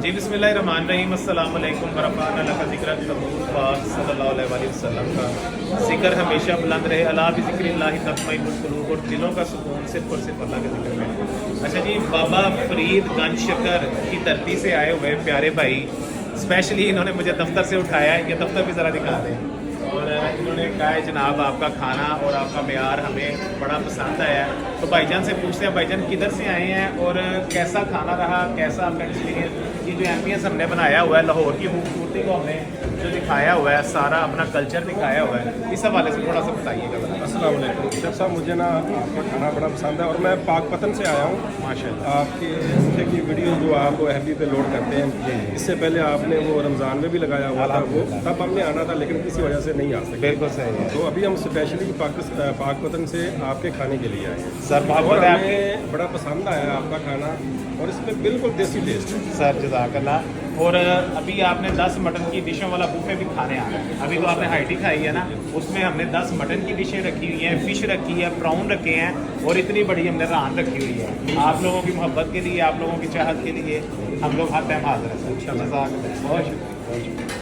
जी बिस्मिल्लाहिर्रहमानिर्रहीम अस्सलाम वालेकुम वरहमतुल्लाहि व बरकातहू सल्लल्लाहु अलैहि वसल्लम का जिक्र हमेशा बुलंद रहे। अला बिज़िक्रिल्लाहि तत्मइन्नुल क़ुलूब, और दिलों का सुकून सिर्फ और सिर्फ अल्लाह के जिक्र में। अच्छा जी, बाबा फरीद गंज शक्कर की धरती से आए हुए प्यारे भाई, स्पेशली इन्होंने मुझे दफ्तर से उठाया है। ये दफ्तर भी ज़रा दिखा दें। और इन्होंने कहा है जनाब आपका खाना और आपका मेयार हमें बड़ा पसंद आया है। तो भाईजान से पूछते हैं, भाईजान किधर से आए हैं और कैसा खाना रहा, कैसा आपका एक्सपीरियंस। ये जो एम्बियंस हमने बनाया हुआ है, लाहौर की खूबसूरती को हमने जो दिखाया हुआ है, सारा अपना कल्चर दिखाया हुआ है, इस हवाले से थोड़ा सा बताइएगा। अस्सलाम वालेकुम शेख साहब, मुझे ना आपका खाना बड़ा पसंद है और मैं पाकपतन से आया हूँ। माशाल्लाह। आपके इंस्टा की वीडियो जो आप FB पे लोड करते हैं, इससे पहले आपने वो रमज़ान में भी लगाया हुआ था, वो तब हमने आना था लेकिन किसी वजह से नहीं आ सके। बिल्कुल सही है। तो अभी हम स्पेशली पाकपतन से आपके खाने के लिए आए हैं सर और मोहब्बत है आपकी। हमें बड़ा पसंद आया आपका खाना और इसमें बिल्कुल देसी टेस्ट है। सर जज़ाकल्लाह। और अभी आपने 10 मटन की डिशों वाला बुफे भी खाने आ रहा है। अभी तो आपने हाइटी खाई है ना, उसमें हमने 10 मटन की डिशें रखी हुई हैं, फ़िश रखी है, प्राउन रखे हैं और इतनी बड़ी हमने रान रखी हुई है। आप लोगों की मोहब्बत के लिए, आप लोगों की चाहत के लिए हम लोग हर टाइम हाजिर हैं सर। जज़ाकल्लाह। बहुत शुक्रिया।